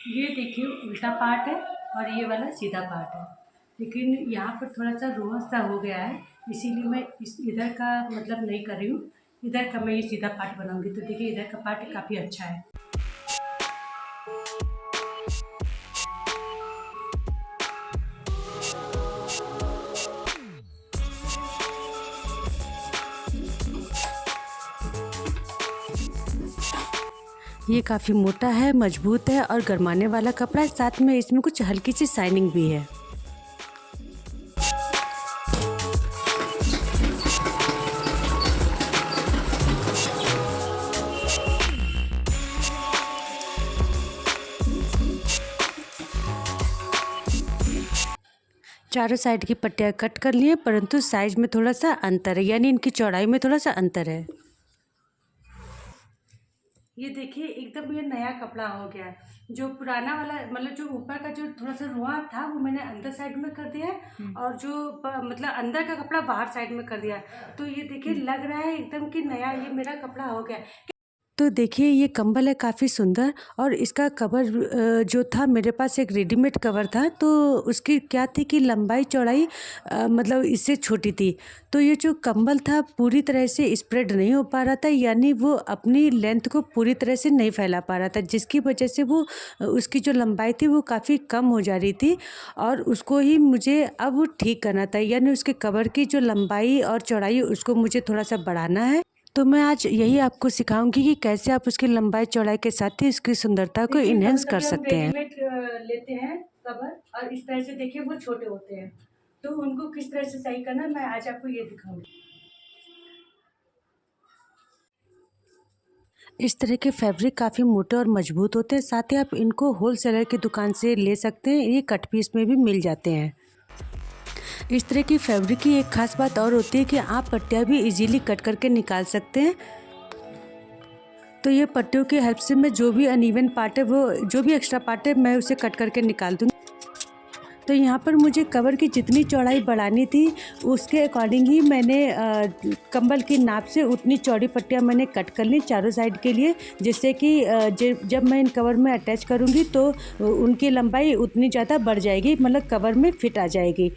ये देखिए उल्टा पार्ट है और ये वाला सीधा पार्ट है, लेकिन यहाँ पर थोड़ा सा रोज सा हो गया है, इसीलिए मैं इस इधर का मतलब नहीं कर रही हूँ। इधर का मैं ये सीधा पार्ट बनाऊंगी। तो देखिए इधर का पार्ट काफ़ी अच्छा है। ये काफ़ी मोटा है, मजबूत है और गरमाने वाला कपड़ा है। साथ में इसमें कुछ हल्की सी शाइनिंग भी है। चारों साइड की पट्टियाँ कट कर लिए, परंतु साइज में थोड़ा सा अंतर है, यानी इनकी चौड़ाई में थोड़ा सा अंतर है। ये देखिए एकदम ये नया कपड़ा हो गया है। जो पुराना वाला मतलब जो ऊपर का जो थोड़ा सा रुआ था वो मैंने अंदर साइड में कर दिया है, और जो मतलब अंदर का कपड़ा बाहर साइड में कर दिया है। तो ये देखिए लग रहा है एकदम कि नया ये मेरा कपड़ा हो गया है। तो देखिए ये कंबल है काफ़ी सुंदर, और इसका कवर जो था मेरे पास एक रेडीमेड कवर था, तो उसकी क्या थी कि लंबाई चौड़ाई मतलब इससे छोटी थी। तो ये जो कंबल था पूरी तरह से स्प्रेड नहीं हो पा रहा था, यानी वो अपनी लेंथ को पूरी तरह से नहीं फैला पा रहा था, जिसकी वजह से वो उसकी जो लंबाई थी वो काफ़ी कम हो जा रही थी, और उसको ही मुझे अब ठीक करना था, यानी उसके कवर की जो लंबाई और चौड़ाई उसको मुझे थोड़ा सा बढ़ाना है। तो मैं आज यही आपको सिखाऊंगी कि कैसे आप उसकी लंबाई चौड़ाई के साथ ही उसकी सुंदरता को इन्हेंस कर सकते हैं। रेडीमेड लेते हैं कवर, और इस तरह से देखिए वो छोटे होते हैं, तो उनको किस तरह से सही करना मैं आज आपको ये दिखाऊंगी। इस तरह के फैब्रिक काफ़ी मोटे और मजबूत होते हैं। साथ ही आप इनको होलसेलर की दुकान से ले सकते हैं, ये कट पीस में भी मिल जाते हैं। इस तरह की फैब्रिक की एक खास बात और होती है कि आप पट्टियाँ भी इजीली कट करके निकाल सकते हैं। तो ये पट्टियों की हेल्प से मैं जो भी अनइवन पार्ट है, वो जो भी एक्स्ट्रा पार्ट है, मैं उसे कट करके निकाल दूँगी। तो यहाँ पर मुझे कवर की जितनी चौड़ाई बढ़ानी थी उसके अकॉर्डिंग ही मैंने कंबल की नाप से उतनी चौड़ी पट्टियाँ मैंने कट कर ली चारों साइड के लिए, जिससे कि जब मैं इन कवर में अटैच करूँगी तो उनकी लंबाई उतनी ज़्यादा बढ़ जाएगी, मतलब कवर में फिट आ जाएगी।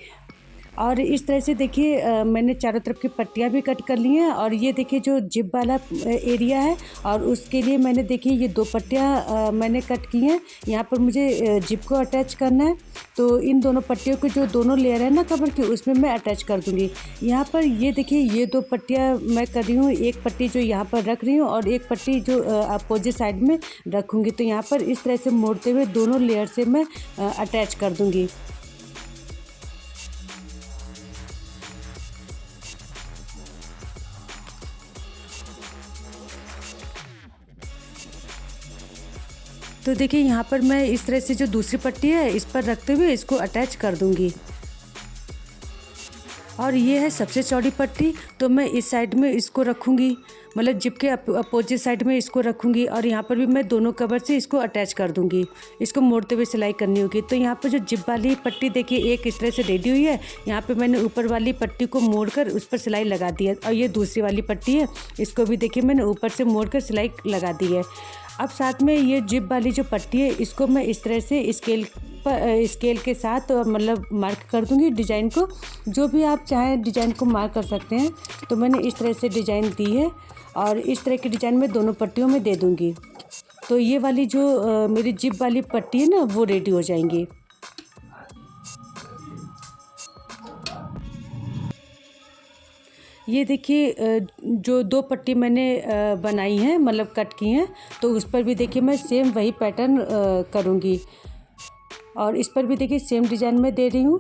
और इस तरह से देखिए मैंने चारों तरफ की पट्टियाँ भी कट कर ली हैं, और ये देखिए जो जिप वाला एरिया है, और उसके लिए मैंने देखिए ये 2 पट्टियाँ मैंने कट की हैं। यहाँ पर मुझे जिप को अटैच करना है, तो इन दोनों पट्टियों के जो दोनों लेयर है ना कवर की, उसमें मैं अटैच कर दूँगी। यहाँ पर ये देखिए ये 2 पट्टियाँ मैं कर रही हूँ, एक पट्टी जो यहाँ पर रख रही हूँ और एक पट्टी जो अपोजिट साइड में रखूँगी। तो यहाँ पर इस तरह से मोड़ते हुए दोनों लेयर से मैं अटैच कर दूँगी। तो देखिए यहाँ पर मैं इस तरह से जो दूसरी पट्टी है इस पर रखते हुए इसको अटैच कर दूँगी। और ये है सबसे चौड़ी पट्टी, तो मैं इस साइड में इसको रखूँगी, मतलब जिप के अपोजिट साइड में इसको रखूँगी, और यहाँ पर भी मैं दोनों कवर से इसको अटैच कर दूँगी। इसको मोड़ते हुए सिलाई करनी होगी। तो यहाँ पर जो जिप वाली पट्टी देखिए एक इस तरह से रेडी हुई है, यहाँ पे मैंने ऊपर वाली पट्टी को मोड़कर उस पर सिलाई लगा दी है, और ये दूसरी वाली पट्टी है, इसको भी देखिए मैंने ऊपर से मोड़कर सिलाई लगा दी है। अब साथ में ये जिप वाली जो पट्टी है इसको मैं इस तरह से स्केल के साथ मतलब मार्क कर दूंगी डिज़ाइन को। जो भी आप चाहें डिज़ाइन को मार्क कर सकते हैं। तो मैंने इस तरह से डिज़ाइन दी है, और इस तरह की डिज़ाइन मैं दोनों पट्टियों में दे दूंगी। तो ये वाली जो मेरी जिप वाली पट्टी है ना वो रेडी हो जाएंगी। ये देखिए जो 2 पट्टी मैंने बनाई हैं मतलब कट की हैं, तो उस पर भी देखिए मैं सेम वही पैटर्न करूँगी, और इस पर भी देखिए सेम डिज़ाइन में दे रही हूँ।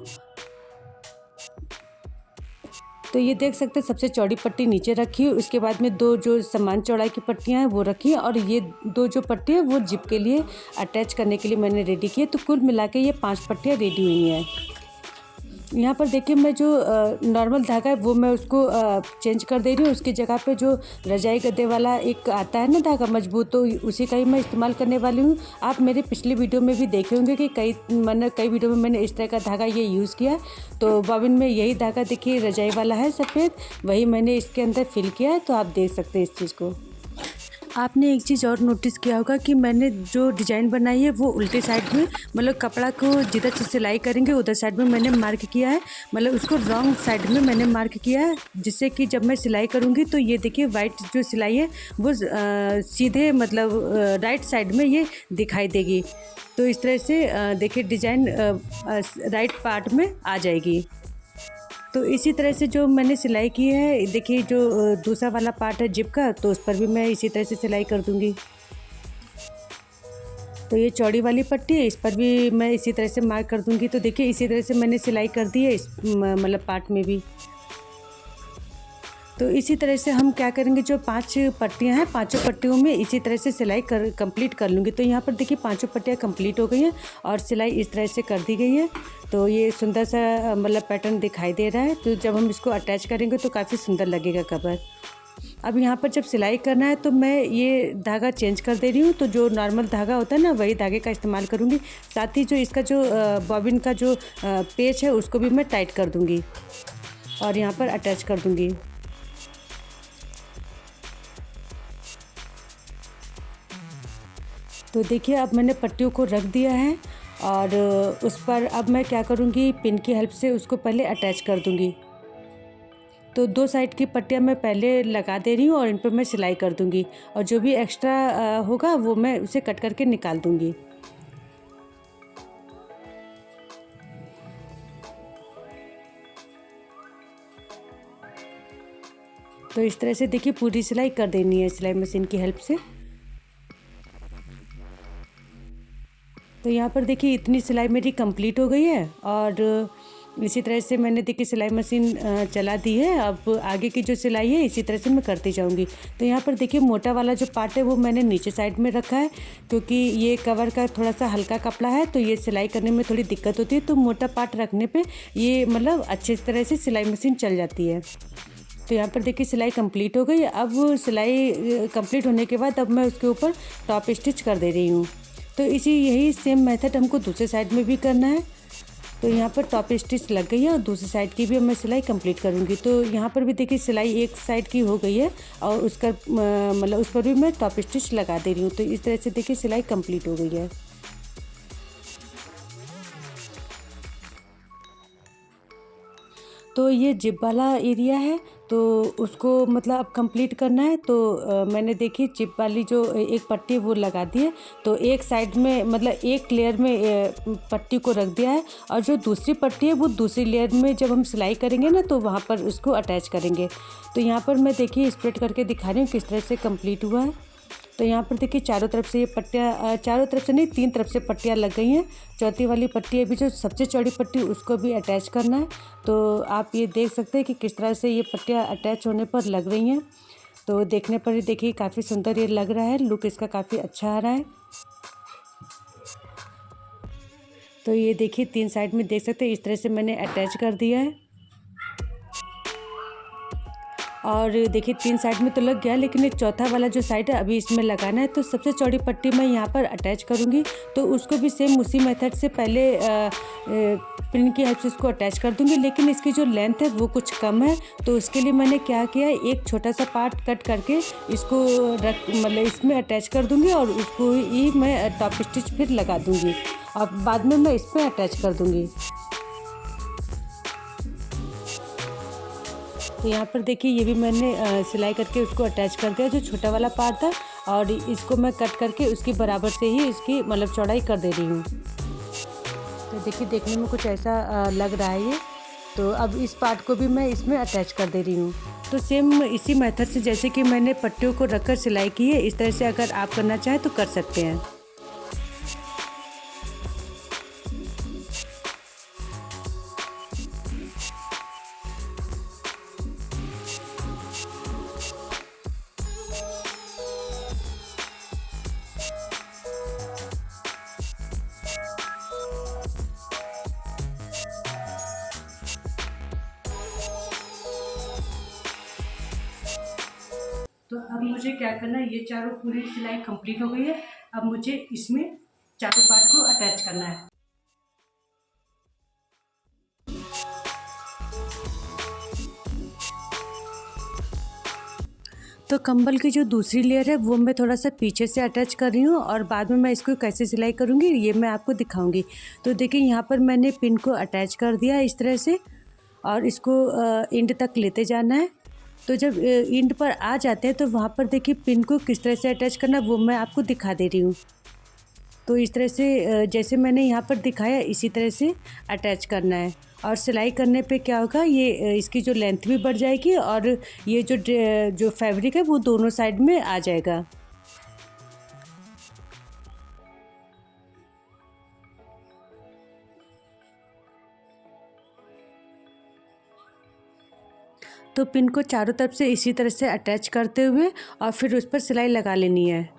तो ये देख सकते हैं सबसे चौड़ी पट्टी नीचे रखी है, उसके बाद में 2 जो समान चौड़ाई की पट्टियाँ हैं वो रखी हैं, और ये 2 जो पट्टी है वो जिप के लिए अटैच करने के लिए मैंने रेडी की है। तो कुल मिला के ये 5 पट्टियाँ रेडी हुई हैं। यहाँ पर देखिए मैं जो नॉर्मल धागा है वो मैं उसको चेंज कर दे रही हूँ। उसकी जगह पे जो रजाई गद्दे वाला एक आता है ना धागा मजबूत, तो उसी का ही मैं इस्तेमाल करने वाली हूँ। आप मेरे पिछली वीडियो में भी देखे होंगे कि कई वीडियो में मैंने इस तरह का धागा ये यूज़ किया। तो बॉबिन में यही धागा देखिए रजाई वाला है सफ़ेद, वही मैंने इसके अंदर फिल किया है, तो आप देख सकते हैं इस चीज़ को। आपने एक चीज़ और नोटिस किया होगा कि मैंने जो डिज़ाइन बनाई है वो उल्टे साइड में, मतलब कपड़ा को जिधर से सिलाई करेंगे उधर साइड में मैंने मार्क किया है, मतलब उसको रॉन्ग साइड में मैंने मार्क किया है, जिससे कि जब मैं सिलाई करूँगी तो ये देखिए वाइट जो सिलाई है वो सीधे मतलब राइट साइड में ये दिखाई देगी। तो इस तरह से देखिए डिज़ाइन राइट पार्ट में आ जाएगी। तो इसी तरह से जो मैंने सिलाई की है, देखिए जो दूसरा वाला पार्ट है जिप का, तो उस पर भी मैं इसी तरह से सिलाई कर दूँगी। तो ये चौड़ी वाली पट्टी है, इस पर भी मैं इसी तरह से मार्क कर दूँगी। तो देखिए इसी तरह से मैंने सिलाई कर दी है इस मतलब पार्ट में भी। तो इसी तरह से हम क्या करेंगे, जो 5 पट्टियाँ हैं, पाँचों पट्टियों में इसी तरह से सिलाई कंप्लीट कर लूँगी। तो यहाँ पर देखिए पाँचों पट्टियाँ कंप्लीट हो गई हैं और सिलाई इस तरह से कर दी गई है। तो ये सुंदर सा मतलब पैटर्न दिखाई दे रहा है। तो जब हम इसको अटैच करेंगे तो काफ़ी सुंदर लगेगा कवर। अब यहाँ पर जब सिलाई करना है तो मैं ये धागा चेंज कर दे रही हूँ। तो जो नॉर्मल धागा होता है ना, वही धागे का इस्तेमाल करूँगी। साथ ही जो इसका जो बॉबिन का जो पेच है उसको भी मैं टाइट कर दूँगी और यहाँ पर अटैच कर दूँगी। तो देखिए अब मैंने पट्टियों को रख दिया है और उस पर अब मैं क्या करूँगी, पिन की हेल्प से उसको पहले अटैच कर दूँगी। तो 2 साइड की पट्टियाँ मैं पहले लगा दे रही हूँ और इन पर मैं सिलाई कर दूँगी और जो भी एक्स्ट्रा होगा वो मैं उसे कट करके निकाल दूँगी। तो इस तरह से देखिए पूरी सिलाई कर देनी है सिलाई मशीन की हेल्प से। तो यहाँ पर देखिए इतनी सिलाई मेरी कंप्लीट हो गई है और इसी तरह से मैंने देखिए सिलाई मशीन चला दी है। अब आगे की जो सिलाई है इसी तरह से मैं करती जाऊँगी। तो यहाँ पर देखिए मोटा वाला जो पार्ट है वो मैंने नीचे साइड में रखा है, क्योंकि ये कवर का थोड़ा सा हल्का कपड़ा है तो ये सिलाई करने में थोड़ी दिक्कत होती है। तो मोटा पार्ट रखने पे ये मतलब अच्छी तरह से सिलाई मशीन चल जाती है। तो यहाँ पर देखिए सिलाई कंप्लीट हो गई। अब सिलाई कंप्लीट होने के बाद अब मैं उसके ऊपर टॉप स्टिच कर दे रही हूँ। तो यही सेम मेथड हमको दूसरे साइड में भी करना है। तो यहाँ पर टॉप स्टिच लग गई है और दूसरी साइड की भी अब मैं सिलाई कंप्लीट करूँगी। तो यहाँ पर भी देखिए सिलाई एक साइड की हो गई है और उसका मतलब उस पर भी मैं टॉप स्टिच लगा दे रही हूँ। तो इस तरह से देखिए सिलाई कंप्लीट हो गई है। तो ये जिप वाला एरिया है तो उसको मतलब अब कंप्लीट करना है। तो मैंने देखी जिप वाली जो एक पट्टी वो लगा दी है। तो एक साइड में मतलब एक लेयर में पट्टी को रख दिया है और जो दूसरी पट्टी है वो दूसरी लेयर में जब हम सिलाई करेंगे ना तो वहाँ पर उसको अटैच करेंगे। तो यहाँ पर मैं देखिए स्प्रेड करके दिखा रही हूँ किस तरह से कंप्लीट हुआ है। तो यहाँ पर देखिए चारों तरफ से ये पट्टियाँ, चारों तरफ से नहीं 3 तरफ से पट्टियाँ लग गई हैं। चौथी वाली पट्टी अभी जो सबसे चौड़ी पट्टी उसको भी अटैच करना है। तो आप ये देख सकते हैं कि किस तरह से ये पट्टियाँ अटैच होने पर लग रही हैं। तो देखने पर ही देखिए काफ़ी सुंदर ये लग रहा है, लुक इसका काफ़ी अच्छा आ रहा है। तो ये देखिए 3 साइड में देख सकते हैं इस तरह से मैंने अटैच कर दिया है। और देखिए 3 साइड में तो लग गया, लेकिन एक चौथा वाला जो साइड है अभी इसमें लगाना है। तो सबसे चौड़ी पट्टी मैं यहाँ पर अटैच करूँगी। तो उसको भी सेम उसी मेथड से पहले पिन की हेल्प से उसको अटैच कर दूँगी, लेकिन इसकी जो लेंथ है वो कुछ कम है। तो उसके लिए मैंने क्या किया, एक छोटा सा पार्ट कट करके इसको मतलब इसमें अटैच कर दूँगी और उसको ही मैं टॉप स्टिच फिर लगा दूँगी और बाद में मैं इस पर अटैच कर दूँगी। तो यहाँ पर देखिए ये भी मैंने सिलाई करके उसको अटैच कर दिया, जो छोटा वाला पार्ट था, और इसको मैं कट करके उसकी बराबर से ही इसकी मतलब चौड़ाई कर दे रही हूँ। तो देखिए देखने में कुछ ऐसा लग रहा है ये। तो अब इस पार्ट को भी मैं इसमें अटैच कर दे रही हूँ। तो सेम इसी मेथड से जैसे कि मैंने पट्टियों को रखकर सिलाई की है, इस तरह से अगर आप करना चाहें तो कर सकते हैं। तो अब मुझे क्या करना है, ये चारों पूरी सिलाई कंप्लीट हो गई है। अब मुझे इसमें चारों पार्ट को अटैच करना है। तो कंबल की जो दूसरी लेयर है वो मैं थोड़ा सा पीछे से अटैच कर रही हूँ और बाद में मैं इसको कैसे सिलाई करूँगी ये मैं आपको दिखाऊँगी। तो देखिए यहाँ पर मैंने पिन को अटैच कर दिया इस तरह से और इसको एंड तक लेते जाना है। तो जब एंड पर आ जाते हैं तो वहाँ पर देखिए पिन को किस तरह से अटैच करना वो मैं आपको दिखा दे रही हूँ। तो इस तरह से जैसे मैंने यहाँ पर दिखाया इसी तरह से अटैच करना है और सिलाई करने पे क्या होगा ये इसकी जो लेंथ भी बढ़ जाएगी और ये जो फैब्रिक है वो दोनों साइड में आ जाएगा। तो पिन को चारों तरफ से इसी तरह से अटैच करते हुए और फिर उस पर सिलाई लगा लेनी है।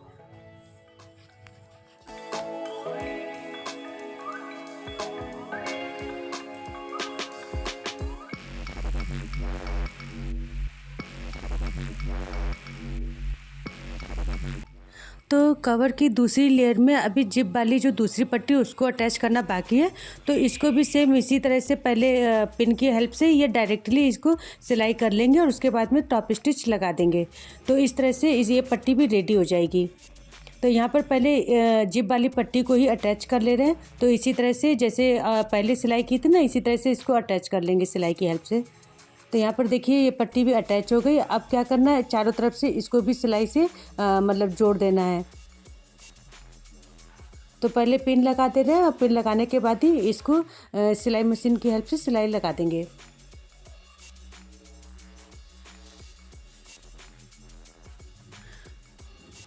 तो कवर की दूसरी लेयर में अभी जिप वाली जो दूसरी पट्टी उसको अटैच करना बाकी है। तो इसको भी सेम इसी तरह से पहले पिन की हेल्प से या डायरेक्टली इसको सिलाई कर लेंगे और उसके बाद में टॉप स्टिच लगा देंगे। तो इस तरह से ये पट्टी भी रेडी हो जाएगी। तो यहाँ पर पहले जिप वाली पट्टी को ही अटैच कर ले रहे हैं। तो इसी तरह से जैसे पहले सिलाई की थी ना इसी तरह से इसको अटैच कर लेंगे सिलाई की हेल्प से। तो यहाँ पर देखिए ये पट्टी भी अटैच हो गई। अब क्या करना है चारों तरफ से इसको भी सिलाई से मतलब जोड़ देना है। तो पहले पिन लगा दे रहे हैं और पिन लगाने के बाद ही इसको सिलाई मशीन की हेल्प से सिलाई लगा देंगे।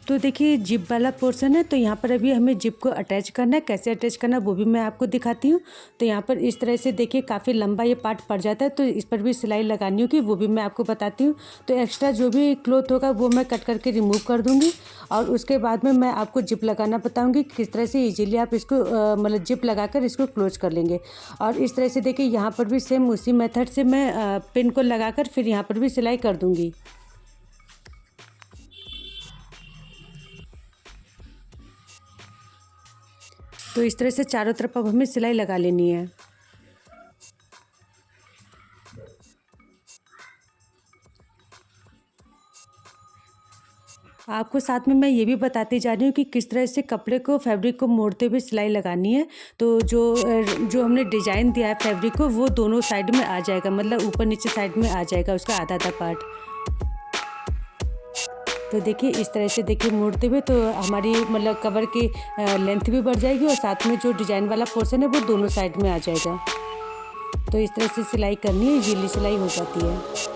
तो देखिए जिप वाला पोर्शन है तो यहाँ पर अभी हमें जिप को अटैच करना है। कैसे अटैच करना है वो भी मैं आपको दिखाती हूँ। तो यहाँ पर इस तरह से देखिए काफ़ी लंबा ये पार्ट पड़ जाता है तो इस पर भी सिलाई लगानी होगी वो भी मैं आपको बताती हूँ। तो एक्स्ट्रा जो भी क्लॉथ होगा वो मैं कट करके रिमूव कर दूँगी और उसके बाद में मैं आपको जिप लगाना बताऊँगी किस तरह से ईजिली आप इसको मतलब जिप लगा कर इसको क्लोज कर लेंगे। और इस तरह से देखिए यहाँ पर भी सेम उसी मेथड से मैं पिन को लगा कर फिर यहाँ पर भी सिलाई कर दूँगी। तो इस तरह से चारों तरफ अब हमें सिलाई लगा लेनी है। आपको साथ में मैं ये भी बताती जा रही हूँ कि किस तरह से कपड़े को फैब्रिक को मोड़ते हुए सिलाई लगानी है। तो जो हमने डिज़ाइन दिया है फैब्रिक को वो दोनों साइड में आ जाएगा, मतलब ऊपर नीचे साइड में आ जाएगा उसका आधा आधा पार्ट। तो देखिए इस तरह से देखिए मोड़ते हुए तो हमारी मतलब कवर की लेंथ भी बढ़ जाएगी और साथ में जो डिज़ाइन वाला पोर्शन है वो दोनों साइड में आ जाएगा। तो इस तरह से सिलाई करनी है, इजीली सिलाई हो जाती है।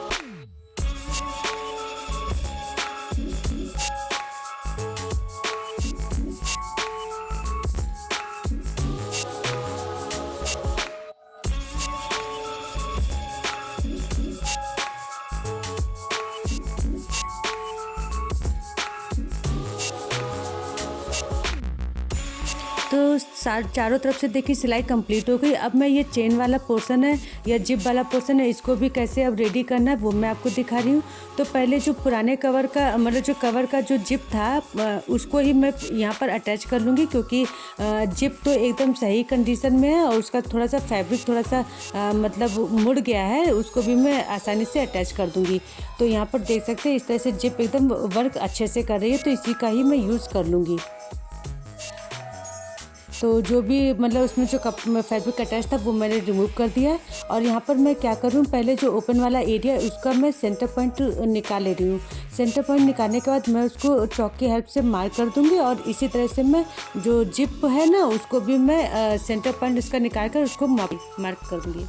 तो चारों तरफ से देखिए सिलाई कंप्लीट हो गई। अब मैं ये चेन वाला पोर्शन है या जिप वाला पोर्शन है इसको भी कैसे अब रेडी करना है वो मैं आपको दिखा रही हूँ। तो पहले जो पुराने कवर का मतलब जो कवर का जो जिप था उसको ही मैं यहाँ पर अटैच कर लूँगी क्योंकि जिप तो एकदम सही कंडीशन में है और उसका थोड़ा सा फैब्रिक थोड़ा सा मतलब मुड़ गया है, उसको भी मैं आसानी से अटैच कर दूँगी। तो यहाँ पर देख सकते हैं इस तरह से जिप एकदम वर्क अच्छे से कर रही है तो इसी का ही मैं यूज़ कर लूँगी। तो जो भी मतलब उसमें जो फैब्रिक अटैच था वो मैंने रिमूव कर दिया है और यहाँ पर मैं क्या करूँ पहले जो ओपन वाला एरिया है उसका मैं सेंटर पॉइंट निकाल ले रही हूँ। सेंटर पॉइंट निकालने के बाद मैं उसको चॉक की हेल्प से मार्क कर दूँगी और इसी तरह से मैं जो जिप है ना उसको भी मैं सेंटर पॉइंट इसका निकाल कर उसको मार्क कर दूँगी।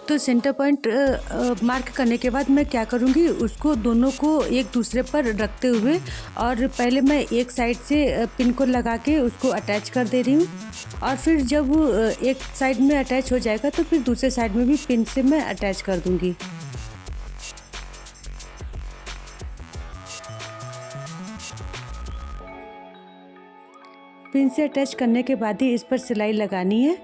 तो सेंटर पॉइंट मार्क करने के बाद मैं क्या करूँगी उसको दोनों को एक दूसरे पर रखते हुए और पहले मैं एक साइड से पिन को लगा के उसको अटैच कर दे रही हूँ और फिर जब एक साइड में अटैच हो जाएगा तो फिर दूसरे साइड में भी पिन से मैं अटैच कर दूँगी। पिन से अटैच करने के बाद ही इस पर सिलाई लगानी है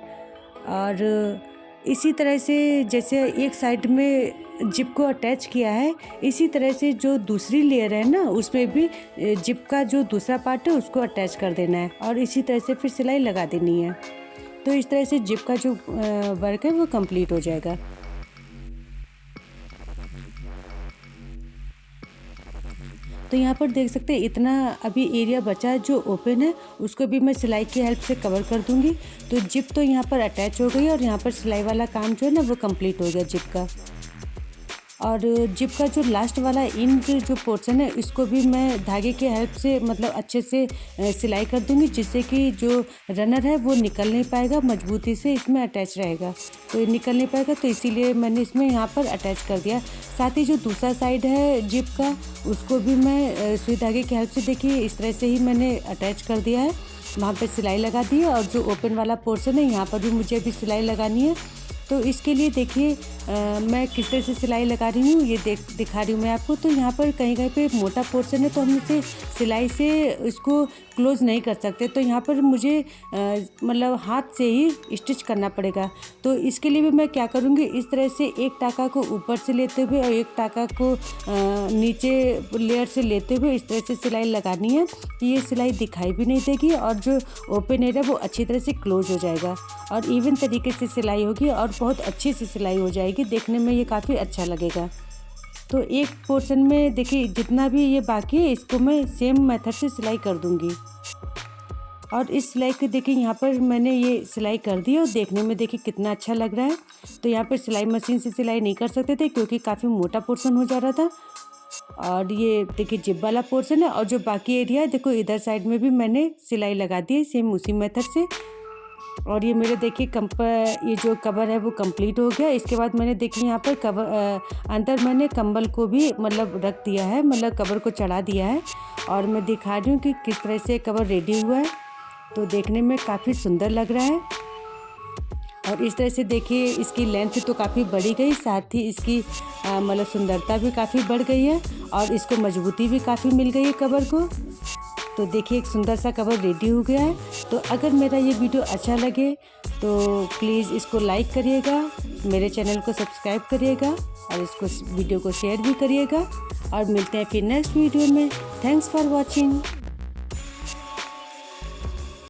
और इसी तरह से जैसे एक साइड में जिप को अटैच किया है, इसी तरह से जो दूसरी लेयर है ना, उसमें भी जिप का जो दूसरा पार्ट है उसको अटैच कर देना है और इसी तरह से फिर सिलाई लगा देनी है। तो इस तरह से जिप का जो वर्क है वो कंप्लीट हो जाएगा। तो यहाँ पर देख सकते हैं इतना अभी एरिया बचा है जो ओपन है, उसको भी मैं सिलाई की हेल्प से कवर कर दूँगी। तो जिप तो यहाँ पर अटैच हो गई और यहाँ पर सिलाई वाला काम जो है ना वो कंप्लीट हो गया जिप का। और जिप का जो लास्ट वाला इन जो पोर्शन है इसको भी मैं धागे के हेल्प से मतलब अच्छे से सिलाई कर दूंगी, जिससे कि जो रनर है वो निकल नहीं पाएगा, मजबूती से इसमें अटैच रहेगा। तो ये निकल नहीं पाएगा, तो इसीलिए मैंने इसमें यहाँ पर अटैच कर दिया। साथ ही जो दूसरा साइड है जिप का, उसको भी मैं सुई धागे की हेल्प से देखिए इस तरह से ही मैंने अटैच कर दिया है। वहाँ पर सिलाई लगा दी है और जो ओपन वाला पोर्शन है यहाँ पर भी मुझे अभी सिलाई लगानी है। तो इसके लिए देखिए मैं किस तरह से सिलाई लगा रही हूँ, ये दिखा रही हूँ मैं आपको। तो यहाँ पर कहीं कहीं पे मोटा पोर्शन है तो हम इसे सिलाई से इसको क्लोज़ नहीं कर सकते, तो यहाँ पर मुझे मतलब हाथ से ही स्टिच करना पड़ेगा। तो इसके लिए भी मैं क्या करूँगी, इस तरह से एक टाका को ऊपर से लेते हुए और एक टाका को नीचे लेयर से लेते हुए इस तरह से सिलाई लगानी है। ये सिलाई दिखाई भी नहीं देगी और जो ओपन एरिया वो अच्छी तरह से क्लोज हो जाएगा और इवन तरीके से सिलाई होगी और बहुत अच्छी सी सिलाई हो जाएगी, देखने में ये काफ़ी अच्छा लगेगा। तो एक पोर्शन में देखिए जितना भी ये बाकी है इसको मैं सेम मेथड से सिलाई कर दूंगी। और इस सिलाई को देखिए यहाँ पर मैंने ये सिलाई कर दी और देखने में देखिए कितना अच्छा लग रहा है। तो यहाँ पर सिलाई मशीन से सिलाई नहीं कर सकते थे क्योंकि काफ़ी मोटा पोर्शन हो जा रहा था। और ये देखिए जिप वाला पोर्शन है और जो बाकी एरिया है देखो इधर साइड में भी मैंने सिलाई लगा दी है सेम उसी मेथड से। और ये मेरे देखिए ये जो कवर है वो कंप्लीट हो गया। इसके बाद मैंने देखिए यहाँ पर अंदर मैंने कंबल को भी मतलब रख दिया है, मतलब कवर को चढ़ा दिया है और मैं दिखा रही हूँ कि किस तरह से कवर रेडी हुआ है। तो देखने में काफ़ी सुंदर लग रहा है और इस तरह से देखिए इसकी लेंथ तो काफ़ी बढ़ी गई, साथ ही इसकी मतलब सुंदरता भी काफ़ी बढ़ गई है और इसको मजबूती भी काफ़ी मिल गई है कवर को। तो देखिए एक सुंदर सा कवर रेडी हो गया है। तो अगर मेरा ये वीडियो अच्छा लगे तो प्लीज़ इसको लाइक करिएगा, मेरे चैनल को सब्सक्राइब करिएगा और इसको वीडियो को शेयर भी करिएगा और मिलते हैं फिर नेक्स्ट वीडियो में। Thanks for watching.